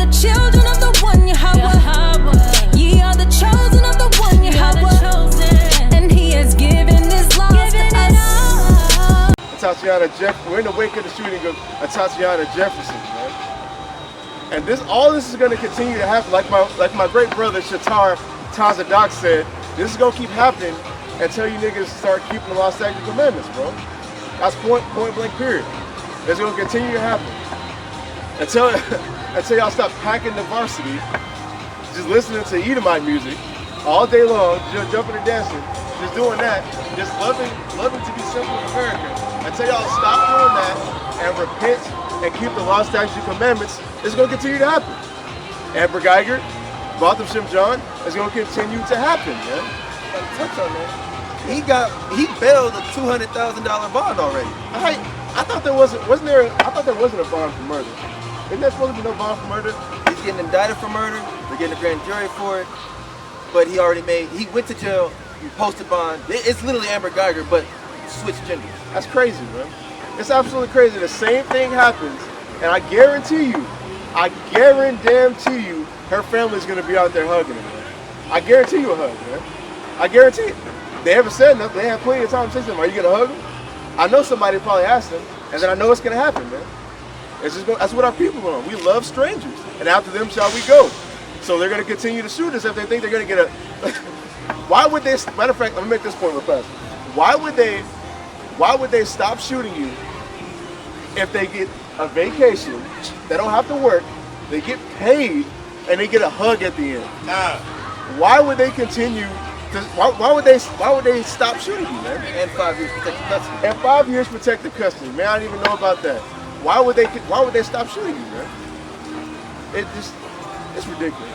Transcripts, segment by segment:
the children of the one Yahweh. Ye are the chosen of the one Yahweh. And he has given this law to us. Tatiana Jefferson. We're in the wake of the shooting of Tatiana Jefferson, man. And all this is going to continue to happen. Like my great brother Shatar Tazadak said, this is going to keep happening until you niggas start keeping the law, statutes, and commandments, bro. That's point blank period. It's going to continue to happen until y'all stop packing the varsity, just listening to Edomite music all day long, just jumping and dancing, just doing that, just loving to be simple in America. Until y'all stop doing that and repent and keep the law, statutes, and commandments, it's going to continue to happen. Amber Geiger, Botham Shem John, is going to continue to happen, man. Touch on that. He bailed a $200,000 bond already. I thought there wasn't a bond for murder. Isn't there supposed to be no bond for murder? He's getting indicted for murder. They're getting a grand jury for it. But he went to jail, he posted bond. It's literally Amber Geiger, but switched genders. That's crazy, man. It's absolutely crazy. The same thing happens, and I guarantee you, her family's gonna be out there hugging her, man. I guarantee you a hug, man. I guarantee it. They haven't said nothing. They have plenty of time to say something. Are you gonna hug them? I know somebody probably asked them, and then I know it's gonna happen, man. That's what our people are on. We love strangers, and after them shall we go. So they're gonna continue to shoot us if they think they're gonna get a. Why would they? Matter of fact, let me make this point real fast. Why would they stop shooting you if they get a vacation? They don't have to work. They get paid, and they get a hug at the end. Nah. Why would they continue? Why would they stop shooting you, man? And 5 years protective custody. And 5 years protective custody, man. I didn't even know about that. Why would they stop shooting you, man? It's ridiculous.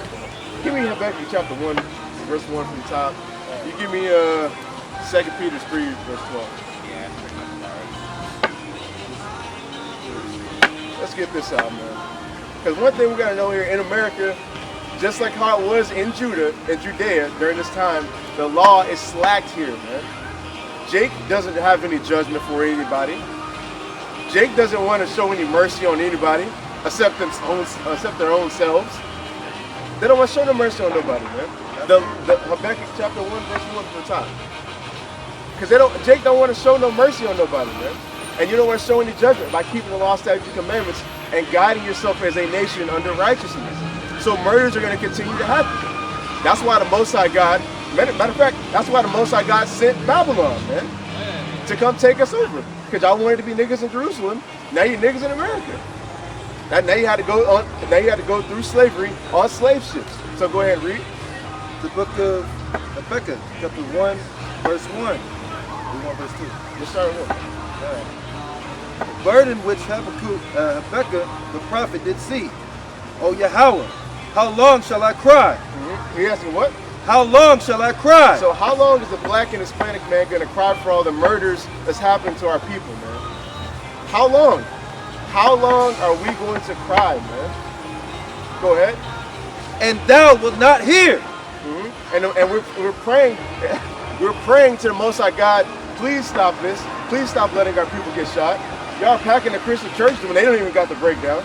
Give me Habakkuk chapter 1, verse 1 from the top. You give me 2 Peter 3, verse 12. Let's get this out, man. Because one thing we gotta know here in America, just like how it was in Judea during this time, the law is slacked here, man. Jake doesn't have any judgment for anybody. Jake doesn't want to show any mercy on anybody except their own selves. They don't want to show no mercy on nobody, man. The Habakkuk chapter 1, verse 1 from the top. Because Jake don't want to show no mercy on nobody, man. And you don't want to show any judgment by keeping the law, statutes, and commandments and guiding yourself as a nation under righteousness. So murders are going to continue to happen. That's why the Most High God, matter of fact, that's why the Most High God sent Babylon, man, to come take us over. Because y'all wanted to be niggas in Jerusalem, now you're niggas in America. Now you had to go through slavery on slave ships. So go ahead and read. The book of Habakkuk, chapter 1, verse 1. 1 verse 2. Let's start with 1. The burden which Habakkuk the prophet did see. O Yahweh, how long shall I cry? He asking what? How long shall I cry? So how long is the black and Hispanic man going to cry for all the murders that's happening to our people, man? How long? How long are we going to cry, man? Go ahead. And thou wilt not hear. And we're praying. We're praying to the Most High God. Please stop this. Please stop letting our people get shot. Y'all packing the Christian church when they don't even got the breakdown.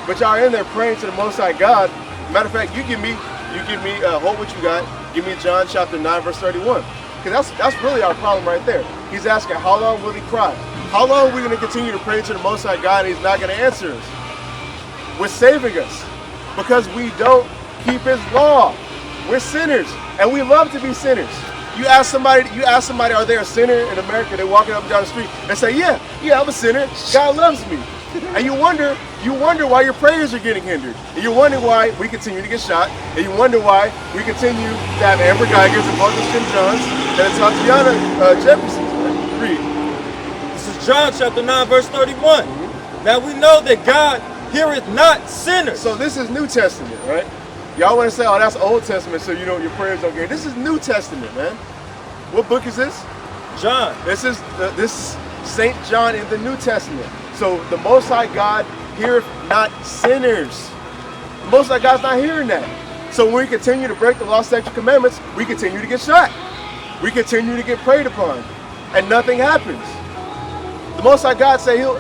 But y'all in there praying to the Most High God. Matter of fact, you give me, hold what you got. Give me John chapter 9, verse 31. Because that's really our problem right there. He's asking, how long will he cry? How long are we going to continue to pray to the Most High God and he's not going to answer us? We're saving us because we don't keep his law. We're sinners and we love to be sinners. You ask somebody, are they a sinner in America? They're walking up and down the street and say, yeah, I'm a sinner. God loves me. And you wonder why your prayers are getting hindered. And you wonder why we continue to get shot. And you wonder why we continue to have Amber Geigers and Botham Shem Johns and Tatiana Jeffersons. Read. This is John chapter 9, verse 31. Now we know that God heareth not sinners. So this is New Testament, right? Y'all want to say, oh, that's Old Testament, so you know your prayers don't get. This is New Testament, man. What book is this? John. This is St. John in the New Testament. So the Most High God heareth not sinners. The Most High God's not hearing that. So when we continue to break the law, statutes, and commandments, we continue to get shot. We continue to get preyed upon, and nothing happens. The Most High God say he'll,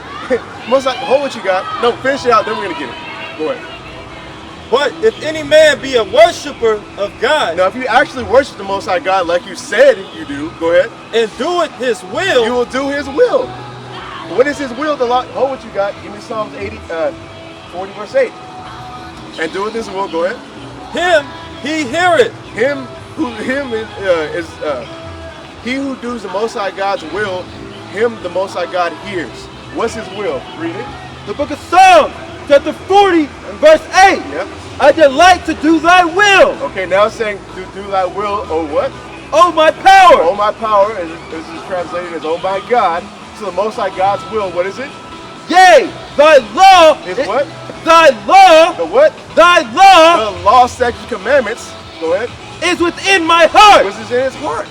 Most High, hold what you got. No, finish it out, then we're gonna get it. Go ahead. But if any man be a worshiper of God, Now, if you actually worship the Most High God like you said you do, go ahead. and doeth his You will, will do His will. What is His will? The law. Hold what you got. Give me Psalms 40 verse 8. And doeth His will. Go ahead. him he heareth. Him is he who does the Most High God's will. Him the Most High God hears. What's His will? Read it. The book of Psalms, chapter 40 and verse 8. Yep. I delight to do thy will, Okay. Now it's saying do Thy will. Oh what? O my power. Oh my power. And this is translated as oh my God. So the Most High God's will. What is it? Yea, thy law Is what? Thy law, The what? thy law The law, statutes, commandments. Go ahead. is within my heart. Which is in His heart.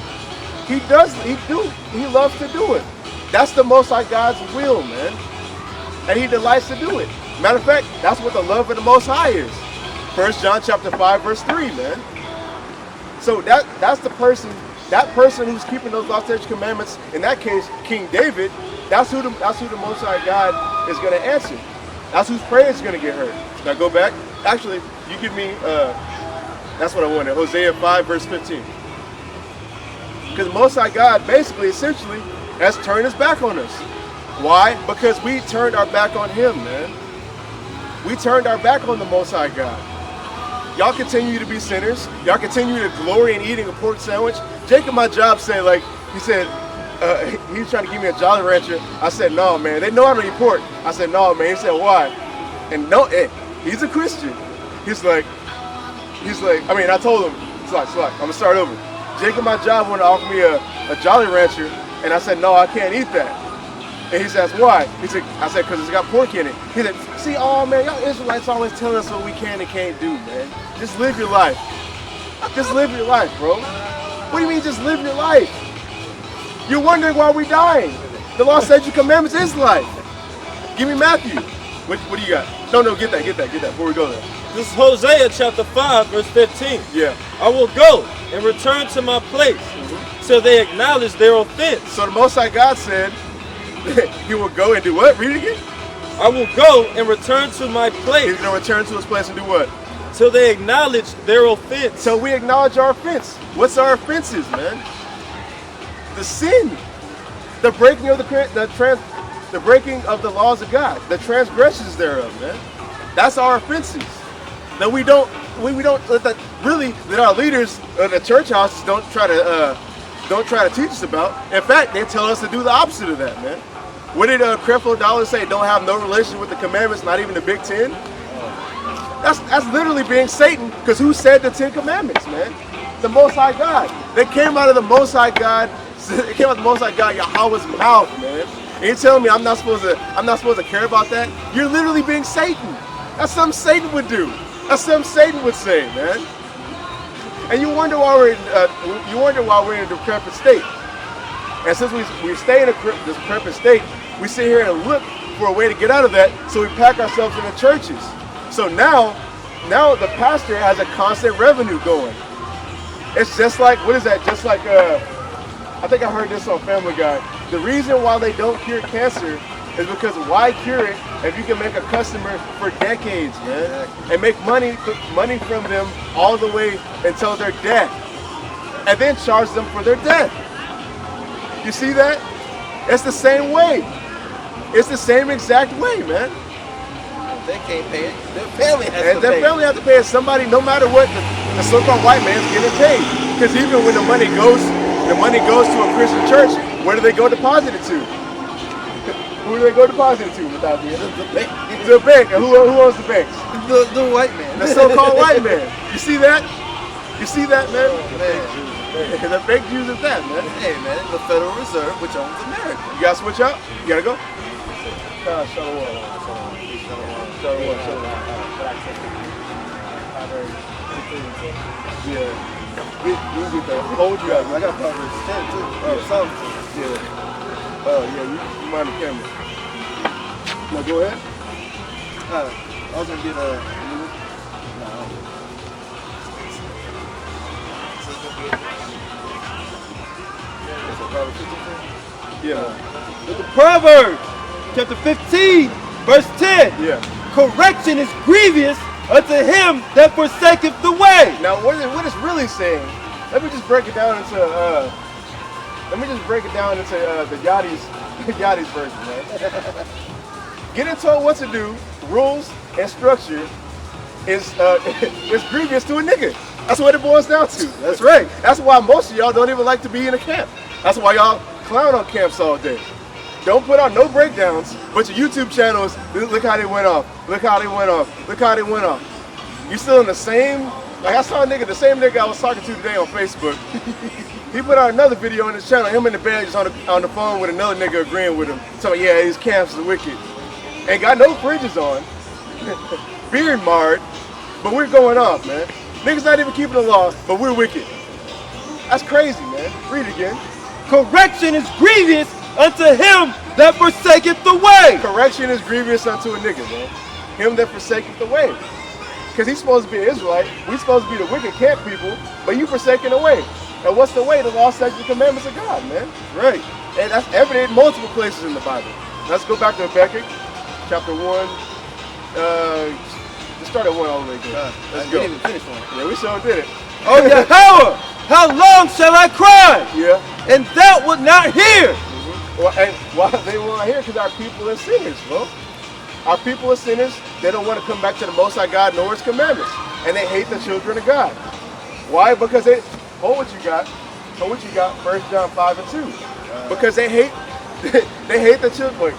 He loves to do it. That's the Most High God's will, man. And He delights to do it. Matter of fact, that's what the love of the Most High is. 1 John chapter 5, verse 3, man. So that's the person, that person who's keeping those law, statutes, commandments, in that case, King David, that's who the Most High God is going to answer. That's whose prayer is going to get heard. Now go back. Actually, you give me, that's what I wanted. Hosea 5, verse 15. Because the Most High God basically, essentially, has turned His back on us. Why? Because we turned our back on Him, man. We turned our back on the Most High God. Y'all continue to be sinners. Y'all continue to glory in eating a pork sandwich. Jacob, my job, said, like, he said, he was trying to give me a Jolly Rancher. I said, no, man. They know I don't eat pork. I said, no, man. He said, why? And no, he's a Christian. He's like, I told him, it's like, I'm going to start over. Jacob, my job, wanted to offer me a Jolly Rancher. And I said, no, I can't eat that. And he says, why? I said, because it's got pork in it. He said, see, oh man, y'all Israelites always tell us what we can and can't do, man. Just live your life. Just live your life, bro. What do you mean just live your life? You're wondering why we're dying. The law, statutes, commandments is life. Give me Matthew. What do you got? No, get that before we go there. This is Hosea chapter 5, verse 15. Yeah. I will go and return to my place till they acknowledge their offense. So the Most High God said He will go and do what? Read it again. I will go and return to my place. He's going to return to His place and do what? Till they acknowledge their offense. So we acknowledge our offense. What's our offenses, man? The sin, the breaking of the breaking of the laws of God, the transgressions thereof, man. That's our offenses. That we don't that our leaders of the church houses don't try to teach us about. In fact, they tell us to do the opposite of that, man. What did Creflo Dollar say? Don't have no relation with the commandments, not even the Big Ten. That's literally being Satan, because who said the 10 Commandments, man? The Most High God. They came out of the Most High God. It came out of the Most High God, Yahweh's mouth, man. And you're telling me I'm not supposed to care about that? You're literally being Satan. That's something Satan would do. That's something Satan would say, man. And you wonder why we're in a decrepit state. And since we stay in this decrepit state, we sit here and look for a way to get out of that. So we pack ourselves in the churches. So now the pastor has a constant revenue going. It's just like, what is that? Just like, I think I heard this on Family Guy. The reason why they don't cure cancer is because why cure it if you can make a customer for decades, man, and make money from them all the way until their death, and then charge them for their death. You see that? It's the same way. It's the same exact way, man. They can't pay it. Their family has to pay it. Their family has to pay it. Somebody, no matter what, the so-called white man's getting paid. Because even when the money goes to a Christian church, where do they go deposit it to? Who do they go deposit it to without the bank? The bank. And who owns the banks? The white man. The so-called white man. You see that? You see that, man? Oh, man. The fake Jews is that, man. Hey, man, the Federal Reserve, which owns America. You gotta switch up? You gotta go? Yeah. You get that. Hold you up. I got Proverbs 10 too. Something. Yeah. You mind the camera. Now go ahead. I was gonna get Yeah. the Proverbs, chapter 15, verse 10. Yeah. Correction is grievous unto him that forsaketh the way. Now, what it's really saying? Let me just break it down into the Yachty's version, man. Getting told what to do, rules and structure is grievous to a nigga. That's what it boils down to. That's right. That's why most of y'all don't even like to be in a camp. That's why y'all clown on camps all day. Don't put out no breakdowns, but your YouTube channels, look how they went off. Look how they went off. Look how they went off. You still in the same, like I saw a nigga, the same nigga I was talking to today on Facebook. He put out another video on his channel, him in the bed just on the phone with another nigga agreeing with him. So yeah, these camps are wicked. Ain't got no fringes on. Beard marred, but we're going off, man. Niggas not even keeping the law, but we're wicked. That's crazy, man. Read it again. Correction is grievous unto him that forsaketh the way. Correction is grievous unto a nigga, man. Him that forsaketh the way. Because he's supposed to be an Israelite. We supposed to be the wicked camp people, but you forsaking the way. And what's the way? The law, statutes, and commandments of God, man. Right. And that's evident in multiple places in the Bible. Let's go back to Habakkuk, chapter 1. Just start at 1 all the way again. Let's go. We didn't even finish one. Yeah, we sure did it. Oh Yahweh, how long shall I cry? Yeah. And thou wilt not hear. Well, and why they won't hear? Because our people are sinners, bro. Our people are sinners. They don't want to come back to the Most High God nor His commandments, and they hate the children of God. Why? Because they hold what you got. Hold what you got. 1 John 5 and 2. Because they hate the children.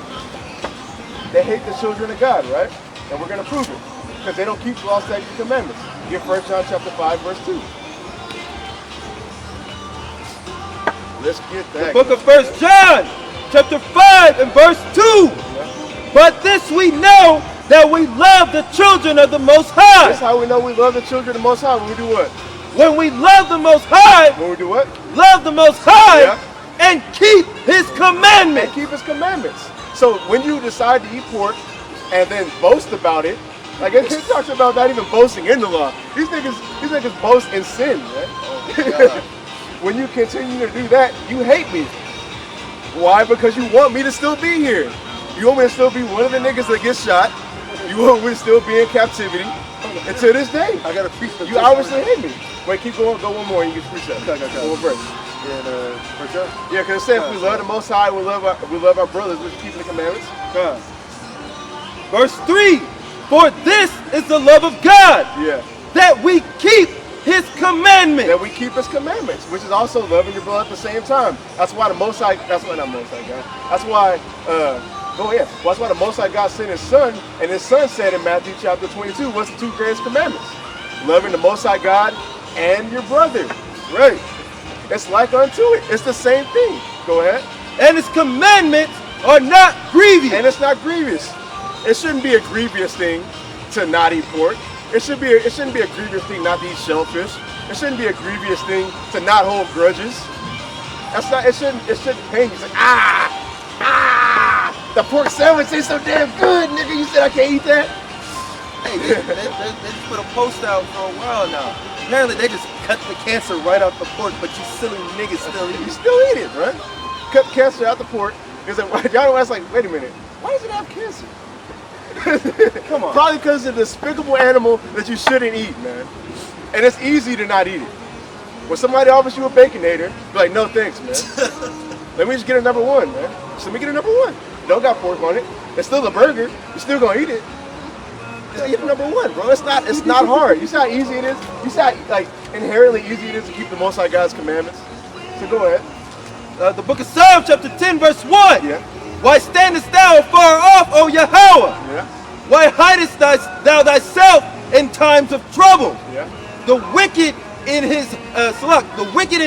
They hate the children of God, right? And we're gonna prove it because they don't keep the law, statutes, and commandments. Get 1 John chapter 5 verse 2. Let's get that. The book of 1 John, chapter 5 and verse 2. But this we know, that we love the children of the Most High. That's how we know we love the children of the Most High. When we do what? When we love the Most High. When we do what? Love the Most High. Yeah. And keep His commandments. And keep His commandments. So when you decide to eat pork and then boast about it, like it talks about not even boasting in the law. These niggas boast in sin, man. Oh, when you continue to do that, you hate me. Why? Because you want me to still be here. You want me to still be one of the niggas that gets shot. You want me to still be in captivity. And to this day, I got a precept. you obviously hate me. Wait, keep going. Go one more and you get precept. Okay. One more verse. And for sure. Yeah, because it says if we love the Most High, we love our brothers, we should keep the commandments. Verse 3. For this is the love of God. Yeah. That we keep His commandments. That we keep His commandments, which is also loving your brother at the same time. That's why the Most High, that's why not Most High God. That's why, go ahead. Well, that's why the Most High God sent His Son, and His Son said in Matthew chapter 22, what's the two greatest commandments? Loving the Most High God and your brother. Right. It's like unto it. It's the same thing. Go ahead. And His commandments are not grievous. And it's not grievous. It shouldn't be a grievous thing to not eat pork. It shouldn't be a grievous thing not to eat shellfish. It shouldn't be a grievous thing to not hold grudges. That's not. It shouldn't pain you. It's like the pork sandwich tastes so damn good, nigga. You said I can't eat that. Hey, they just put a post out for a while now. Apparently they just cut the cancer right out the pork, but you silly niggas still eat You it. still eat it, right? Cut the cancer out the pork. It's like, y'all ask like, wait a minute, why does it have cancer? Come on. Probably because it's a despicable animal that you shouldn't eat, man. And it's easy to not eat it. When somebody offers you a Baconator, be like, no thanks, man. Let me just get a number one, man. Just let me get a number one. It don't got pork on it. It's still a burger. You're still gonna eat it. Just eat the number one, bro. It's not hard. You see how easy it is? You see how like inherently easy it is to keep the Most High God's commandments? So go ahead. The book of Psalms, chapter 10, verse 1. Yeah. Why standest thou afar off, O Yahweh? Yeah. Why hidest thou thyself in times of trouble? Yeah. The wicked in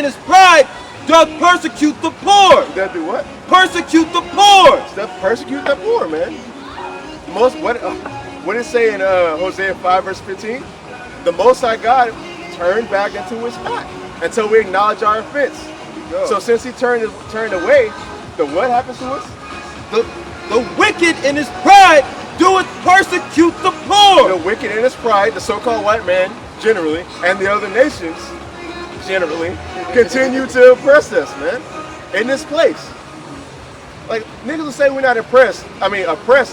his pride doth persecute the poor. That do what? Persecute the poor. Stuff persecute the poor, man. What did it say in Hosea 5 verse 15? The Most High God turned back into His pack until we acknowledge our offense. So since He turned away, the what happens to us? The wicked in his pride doeth persecute the poor. The wicked in his pride, the so-called white man generally, and the other nations generally, continue to oppress us, man, in this place. Like, niggas will say we're not oppressed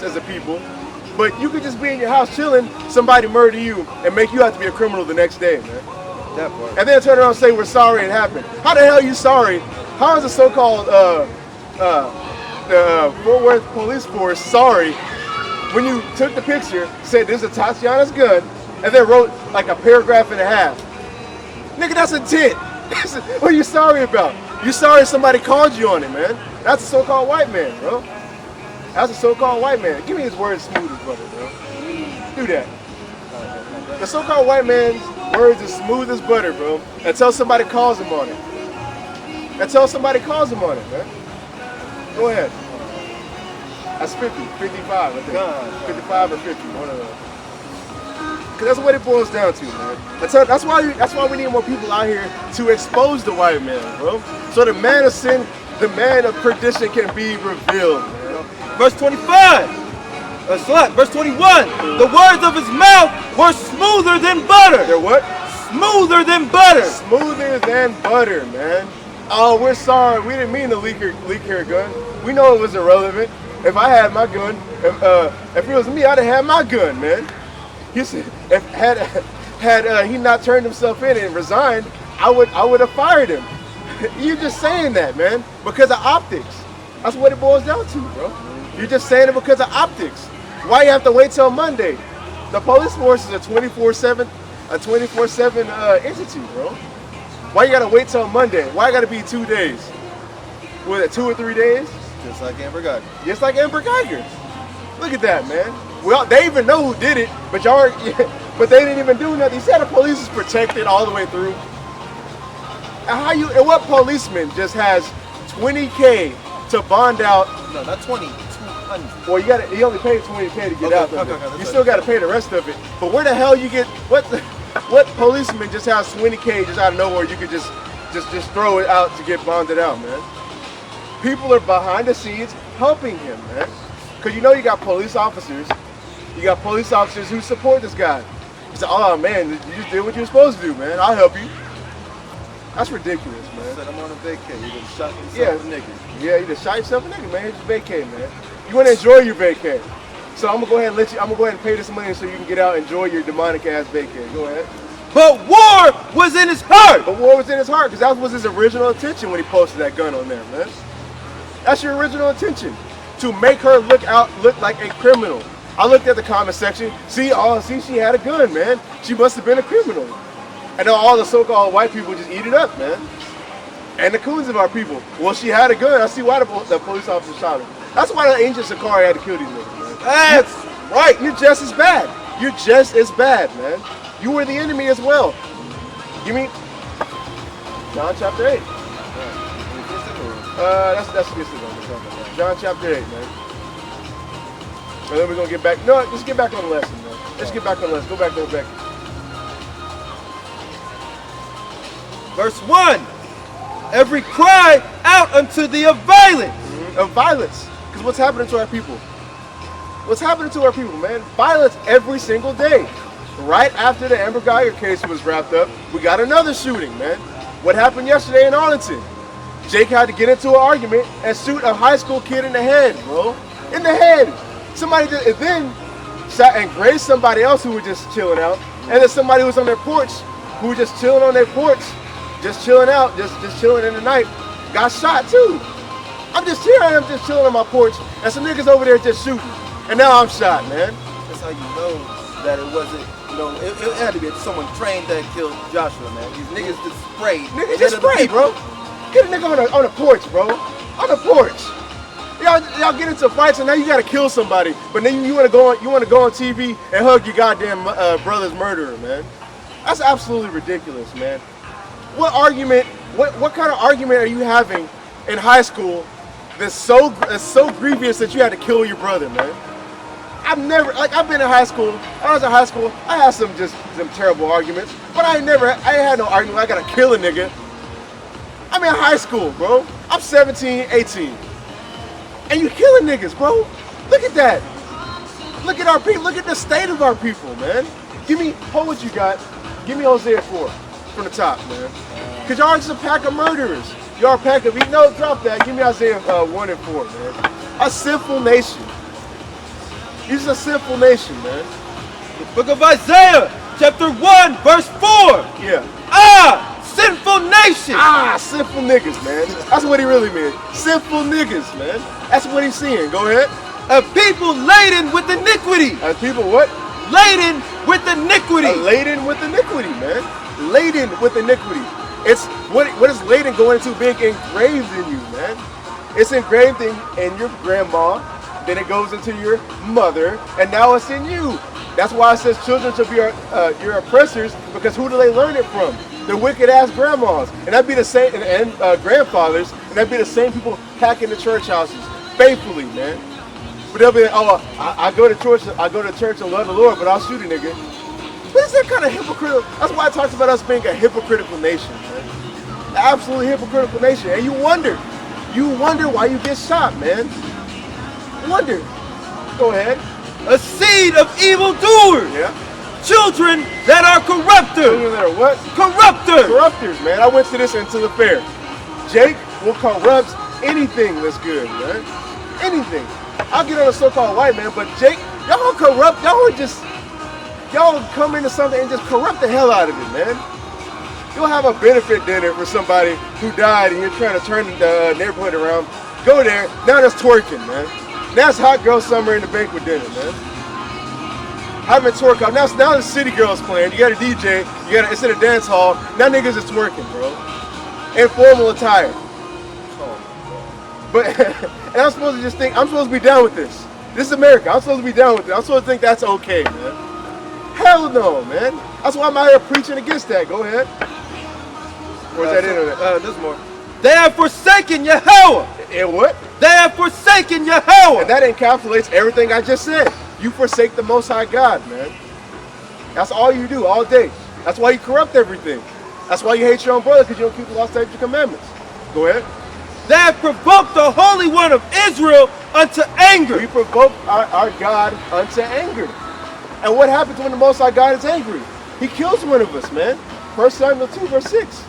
as a people, But you could just be in your house chilling, somebody murder you, and make you have to be a criminal the next day, man. That part. And then turn around and say, we're sorry it happened. How the hell are you sorry? How is the so-called Fort Worth police force sorry when you took the picture, said this is Tatiana's gun, and then wrote like a paragraph and a half? Nigga, that's intent. What are you sorry about? You sorry somebody called you on it, man. That's a so-called white man, bro. That's a so-called white man. Give me his words smooth as butter, bro. Do that. The so-called white man's words is smooth as butter, bro. Until somebody calls him on it. Until somebody calls him on it, man. Go ahead. That's 50, 55, I think. 55 or 50, one of those. Because that's what it boils down to, man. That's why we need more people out here to expose the white man, bro. So the man of sin, the man of perdition can be revealed, man. Verse 25. Verse 21. The words of his mouth were smoother than butter. They're what? Smoother than butter. Smoother than butter, man. Oh, we're sorry. We didn't mean to leak her gun. We know it was irrelevant. If I had my gun, if it was me, I'd have had my gun, man. He said, had he not turned himself in and resigned, I would have fired him. You're just saying that, man, because of optics. That's what it boils down to, bro. You're just saying it because of optics. Why you have to wait till Monday? The police force is a 24/7 entity, bro. Why you gotta wait till Monday? Why it gotta be 2 days? Was it 2 or 3 days? Just like Amber Geiger. Just like Amber Geiger. Look at that, man. Well, they even know who did it, but but they didn't even do nothing. You said the police is protected all the way through. And what policeman just has 20K to bond out? No, not 20, 200. Well, he only paid 20K to get out there. Okay, You still got to pay the rest of it. But where the hell you get what policeman just has 20K just out of nowhere? You could just throw it out to get bonded out, man. People are behind the scenes helping him, man. Because you know you got police officers. You got police officers who support this guy. You say, oh man, you just did what you're supposed to do, man. I'll help you. That's ridiculous, man. Said I'm on a vacay. You just shot yourself Yeah. a nigga. Yeah, you just shot yourself a nigga, man. It's vacay, man. You want to enjoy your vacay. So I'm gonna go ahead and pay this money so you can get out and enjoy your demonic ass vacay. Go ahead. But war was in his heart. But war was in his heart because that was his original intention when he posted that gun on there, man. That's your original intention, to make her look like a criminal. I looked at the comment section. See, she had a gun, man. She must have been a criminal. And then all the so-called white people just eat it up, man. And the coons of our people. Well, she had a gun. I see why the police officer shot her. That's why the ancient SICARRI had to kill these niggas, man. That's right. You're just as bad. You're just as bad, man. You were the enemy as well. You mean John chapter 8? That's John chapter 8, man. And then we're gonna get back. No, just get back on the lesson, man. Let's get back on the lesson. Go back. verse 1. Every cry out unto thee of violence. Of violence. Because what's happening to our people? What's happening to our people, man? Violence every single day. Right after the Amber Geiger case was wrapped up, we got another shooting, man. What happened yesterday in Arlington? Jake had to get into an argument and shoot a high school kid in the head, bro. In the head. Somebody did, and then shot and grazed somebody else who was just chilling out. And then somebody who was on their porch, who was just chilling on their porch, just chilling out, just chilling in the night, got shot too. I'm just chilling on my porch, and some niggas over there just shooting. And now I'm shot, man. That's how you know that it wasn't, it had to be someone trained that killed Joshua, man. These niggas just sprayed. Niggas just sprayed, bro. Get a nigga on the porch, bro. On the porch. Y'all get into fights and now you gotta kill somebody, but then you wanna go on TV and hug your goddamn brother's murderer, man. That's absolutely ridiculous, man. What argument? What kind of argument are you having in high school that's so grievous that you had to kill your brother, man? I've been in high school. When I was in high school, I had some terrible arguments, but I ain't had no argument. I gotta kill a nigga. I'm in high school, bro. I'm 17, 18. And you killing niggas, bro. Look at that. Look at our people. Look at the state of our people, man. Hold what you got. Give me Hosea 4 from the top, man. Because y'all are just a pack of murderers. Y'all a pack of, drop that. Give me Isaiah 1 and 4, man. A sinful nation. He's a sinful nation, man. The book of Isaiah, chapter 1, verse 4. Yeah. Sinful nation. Sinful niggas, man. That's what he really means. Sinful niggas, man. That's what he's seeing. Go ahead. A people laden with iniquity. As people what? Laden with iniquity. Laden with iniquity, man. Laden with iniquity. It's what is laden going into being engraved in you, man. It's engraved in your grandma, then it goes into your mother, and now it's in you. That's why it says children shall be your oppressors, because who do they learn it from? The wicked ass grandmas, and that'd be the same, and grandfathers, and that'd be the same people packing the church houses faithfully, man. But they'll be like, oh, I go to church and love the Lord, but I'll shoot a nigga. What is that kind of hypocritical? That's why I talked about us being a hypocritical nation, man. An absolutely hypocritical nation, and you wonder why you get shot, man. Wonder. Go ahead. A seed of evildoers. Yeah. Children that are corrupters. Children that are what? Corrupters. Corrupters, man. I went to this into the fair. Jake will corrupt anything that's good, man. Anything. I'll get on a so-called white man, but Jake, y'all corrupt. Y'all come into something and just corrupt the hell out of it, man. You'll have a benefit dinner for somebody who died and you're trying to turn the neighborhood around. Go there. Now that's twerking, man. That's hot girl summer in the banquet dinner, man. Having twerk out. Now the city girls playing. You got a DJ. It's in a dance hall. Now niggas is twerking, bro. In formal attire. But and I'm supposed to just think I'm supposed to be down with this. This is America. I'm supposed to be down with it. I'm supposed to think that's okay, man. Hell no, man. That's why I'm out here preaching against that. Go ahead. Where's that internet? There's more. They have forsaken Yahweh. And what? They have forsaken Yahweh. And that encapsulates everything I just said. You forsake the Most High God, man. That's all you do all day. That's why you corrupt everything. That's why you hate your own brother, because you don't keep the law, statutes, and commandments. Go ahead. They have provoked the Holy One of Israel unto anger. We provoke our God unto anger. And what happens when the Most High God is angry? He kills one of us, man. 1 Samuel 2, verse 6.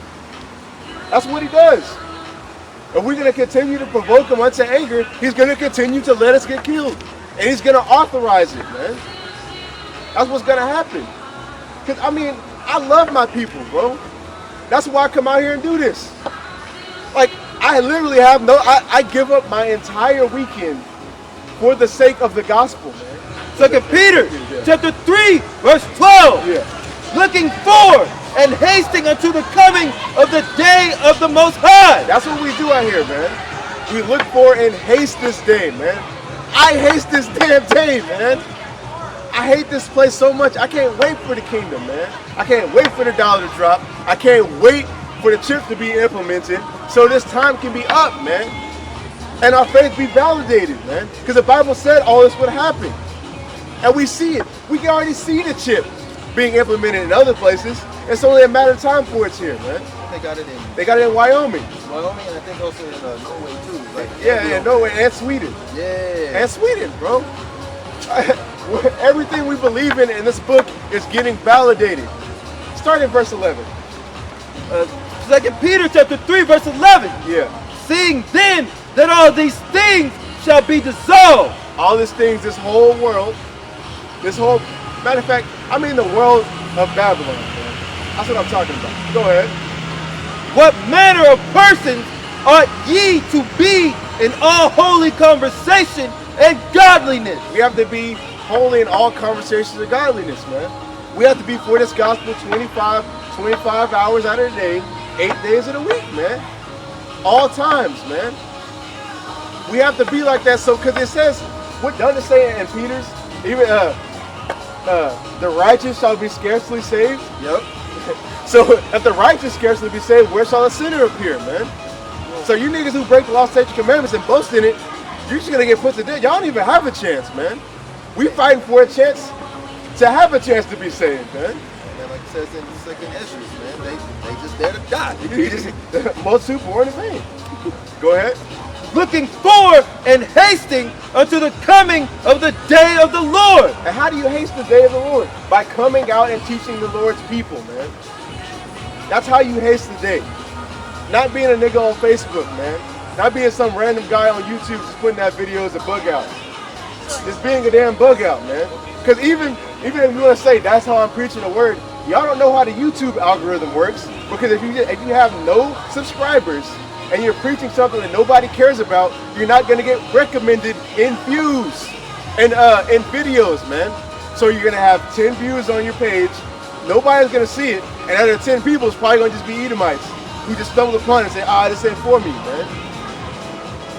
That's what he does. If we're going to continue to provoke him unto anger, he's going to continue to let us get killed. And he's going to authorize it, man. That's what's going to happen. Because, I mean, I love my people, bro. That's why I come out here and do this. Like, I literally have I give up my entire weekend for the sake of the gospel, man. 2 Peter chapter 3, verse 12. Yeah. Looking forward and hasting unto the coming of the day of the Most High. That's what we do out here, man. We look for and haste this day, man. I haste this damn day, man. I hate this place so much. I can't wait for the kingdom, man. I can't wait for the dollar to drop. I can't wait for the chips to be implemented so this time can be up, man. And our faith be validated, man. Because the Bible said all this would happen. And we see it. We can already see the chip being implemented in other places. It's only a matter of time for it's here, man. They got it in Wyoming. Wyoming, and I think also in Norway too. Like, Yeah, Norway and Sweden. Yeah. And Sweden, bro. Everything we believe in this book is getting validated. Start in verse 11. 2 Peter chapter 3, verse 11. Yeah. Seeing then that all these things shall be dissolved. All these things, this whole world, matter of fact, I mean the world of Babylon, man. That's what I'm talking about. Go ahead. What manner of persons ought ye to be in all holy conversation and godliness? We have to be holy in all conversations of godliness, man. We have to be for this gospel 25 hours out of the day, 8 days of the week, man. All times, man. We have to be like that, so because it says, what doesn't it say in Peter's? Even the righteous shall be scarcely saved. Yep. So if the righteous scarcely be saved, where shall a sinner appear, man? So you niggas who break the law, statutes, commandments and boast in it, you're just gonna get put to death. Y'all don't even have a chance, man. We fighting for a chance to have a chance to be saved, man. And like it says in the second Ezra, man, they just there to die. Most who born in vain. Go ahead. Looking forward and hasting unto the coming of the day of the Lord. And how do you haste the day of the Lord? By coming out and teaching the Lord's people, man. That's how you haste the day. Not being a nigga on Facebook, man. Not being some random guy on YouTube just putting that video as a bug out. Just being a damn bug out, man. Because even if you want to say that's how I'm preaching the word, y'all don't know how the YouTube algorithm works. Because if you have no subscribers and you're preaching something that nobody cares about, you're not going to get recommended in views and in videos, man. So you're going to have 10 views on your page. Nobody's going to see it. And out of 10 people, it's probably going to just be Edomites who just stumble upon it and say, this ain't for me, man.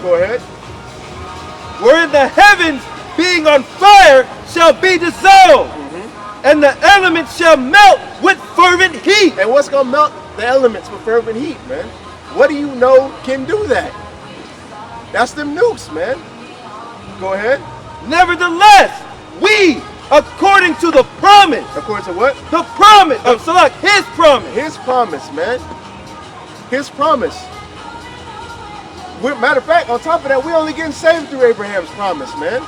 Go ahead. Wherein the heavens being on fire shall be dissolved, and the elements shall melt with fervent heat. And what's going to melt the elements with fervent heat, man? What do you know can do that? That's them nukes, man. Go ahead. Nevertheless, we, according to the promise. According to what? The promise of Salak, his promise. His promise, man. His promise. Matter of fact, on top of that, we're only getting saved through Abraham's promise, man.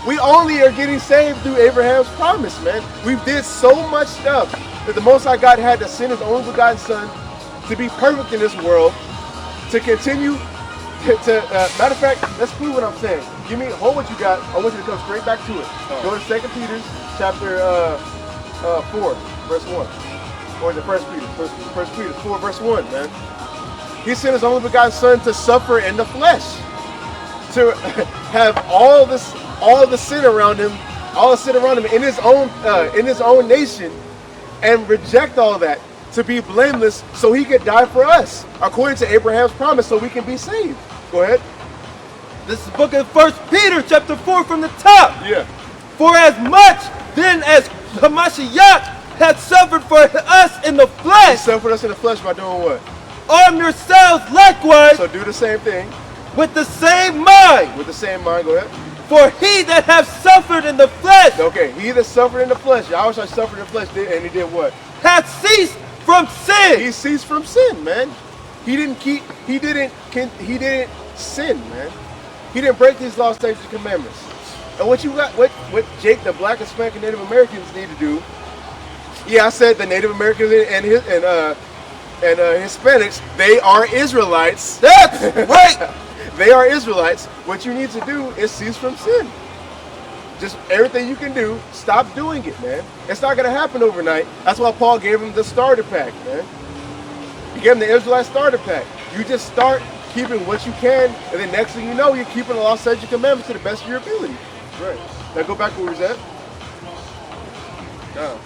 We only are getting saved through Abraham's promise, man. We did so much stuff that the Most High God had to send His only begotten Son to be perfect in this world, to continue matter of fact, let's prove what I'm saying. Hold what you got. I want you to come straight back to it. Go to 2 Peter chapter 4, verse 1. Or is it 1 Peter? 1 Peter 4, verse 1, man. He sent His only begotten Son to suffer in the flesh, to have all the sin around Him, in His own nation, and reject all that, to be blameless, so He could die for us, according to Abraham's promise, so we can be saved. Go ahead. This is the book of 1 Peter chapter 4 from the top. Yeah. For as much then as Hamashiach hath suffered for us in the He flesh, suffered us in the flesh by doing what? arm yourselves likewise So do the same thing. with the same mind. With the same mind, go ahead. For he that hath suffered in the flesh Okay, he that suffered in the flesh, Yahweh suffered in the flesh, and he did what? hath ceased from sin. He ceased from sin, man. He didn't sin, man. He didn't break these laws, statutes, and commandments. And what Jake, the Black, Hispanic, and Native Americans need to do? Yeah, I said the Native Americans and Hispanics, they are Israelites. That's right. They are Israelites. What you need to do is cease from sin. Just everything you can do, stop doing it, man. It's not going to happen overnight. That's why Paul gave him the starter pack, man. He gave him the Israelite starter pack. You just start keeping what you can, and then next thing you know, you're keeping the law, statutes, and commandments to the best of your ability. Right. Now go back where we was at. Now,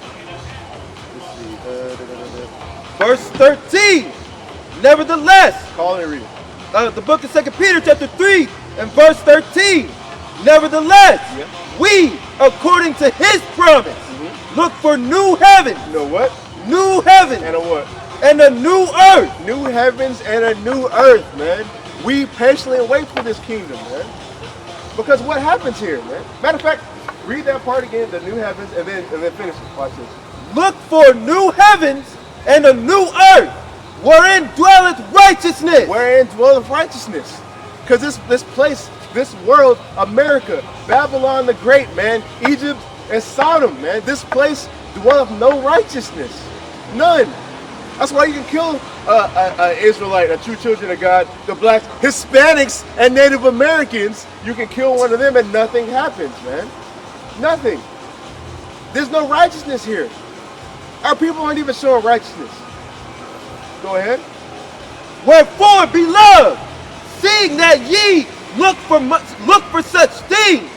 let's see. Verse 13. Nevertheless, Call and read it. the book of 2 Peter chapter 3 and verse 13. Nevertheless, we, according to his promise, look for new heavens. You know what? New heavens. And a what? And a new earth. New heavens and a new earth, man. We patiently wait for this kingdom, man. Because what happens here, man? Matter of fact, read that part again, the new heavens, and then finish it. Watch this. Look for new heavens and a new earth, wherein dwelleth righteousness. Wherein dwelleth righteousness. Because this place, this world, America, Babylon the Great, man, Egypt and Sodom, man, this place dwelleth no righteousness. None. That's why you can kill an Israelite, a true children of God, the blacks, Hispanics, and Native Americans. You can kill one of them and nothing happens, man. Nothing. There's no righteousness here. Our people aren't even showing righteousness. Go ahead. Wherefore, beloved, seeing that ye look for such things,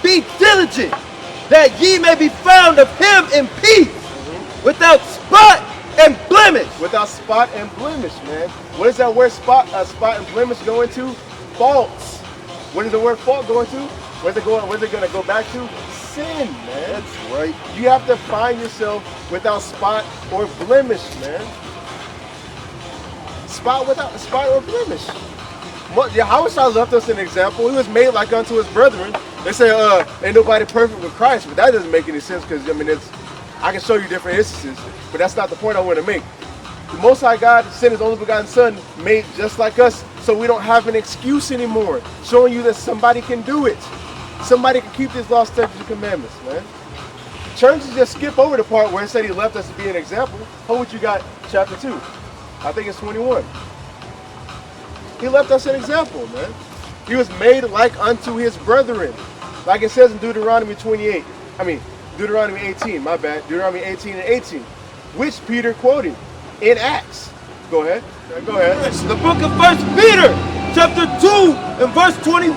be diligent, that ye may be found of him in peace, without spot and blemish. Without spot and blemish, man. What is that word spot and blemish going to? Faults. What is the word fault going to? Where's it going to go back to? Sin, man. That's right. You have to find yourself without spot or blemish, man. Without spot or blemish. Yahweh left us an example. He was made like unto his brethren. They say, ain't nobody perfect with Christ, but that doesn't make any sense because, I mean, I can show you different instances, but that's not the point I want to make. The Most High God sent His only begotten Son, made just like us, so we don't have an excuse anymore, showing you that somebody can do it. Somebody can keep these laws, statutes, and commandments, man. Churches just skip over the part where it said He left us to be an example. Hold what you got, chapter 2. I think it's 21. He left us an example, man. He was made like unto his brethren. Like it says in Deuteronomy 28. I mean, Deuteronomy 18, my bad. Deuteronomy 18 and 18. Which Peter quoted in Acts. Go ahead. Go ahead. The book of 1 Peter, chapter 2 and verse 21.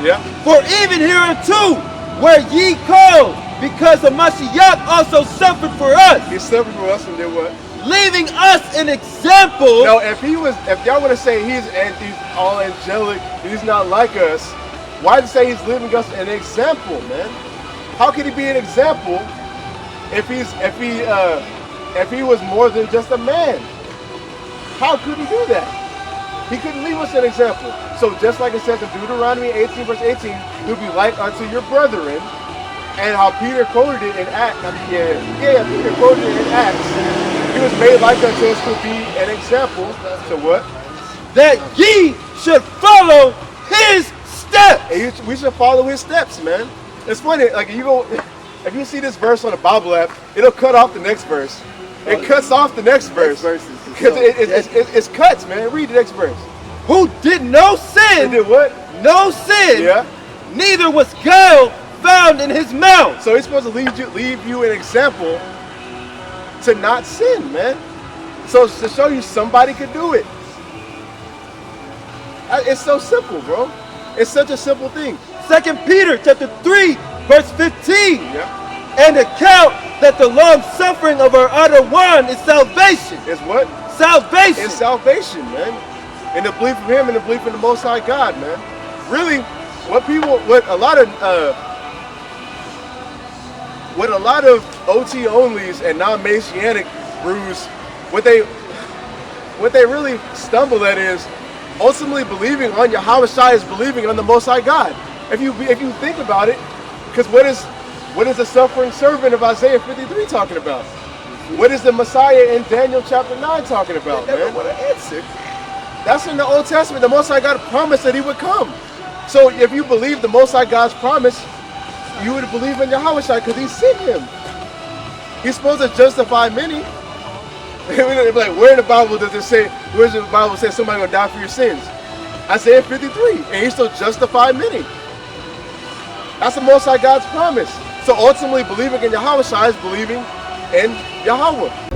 Yeah. For even hereunto were ye called, because the Mashiach also suffered for us, He suffered for us and did what? leaving us an example. No, if y'all want to say he's all angelic, he's not like us, why does it say he's leaving us an example, man? How could he be an example if he was more than just a man? How could he do that? He couldn't leave us an example. So just like it says in Deuteronomy 18 verse 18, he'll be like unto your brethren, and how Peter quoted it in Acts. Peter quoted it in Acts. He was made like unto us to be an example to what? That ye should follow his steps. And we should follow his steps, man. It's funny, like if you see this verse on the Bible app, it'll cut off the next verse. It cuts off the next verse. Because it's cuts, man. Read the next verse. Who did no sin. He did what? No sin. Yeah. Neither was guile found in his mouth. So he's supposed to leave you an example to not sin, man. So to show you somebody could do it. It's so simple, bro. It's such a simple thing. 2 Peter chapter 3 verse 15. Yeah. And account that the long suffering of our utter one is salvation. It's what? Salvation. It's salvation, man. And the belief of him and the belief in the Most High God, man. Really, what a lot of OT onlys and non-Messianic brews, what they really stumble at is ultimately believing on Yahushua is believing on the Most High God. If you think about it, because what is the suffering servant of Isaiah 53 talking about? What is the Messiah in Daniel chapter 9 talking about, man? What an answer. That's in the Old Testament. The Most High God promised that he would come. So if you believe the Most High God's promise, you would believe in Yahushua because he sent him. He's supposed to justify many. Like, where in the Bible does it say, where's the Bible say somebody gonna die for your sins? Isaiah 53, and he still justified many. That's the Most High God's promise. So ultimately believing in Yahushua is believing in Yahweh.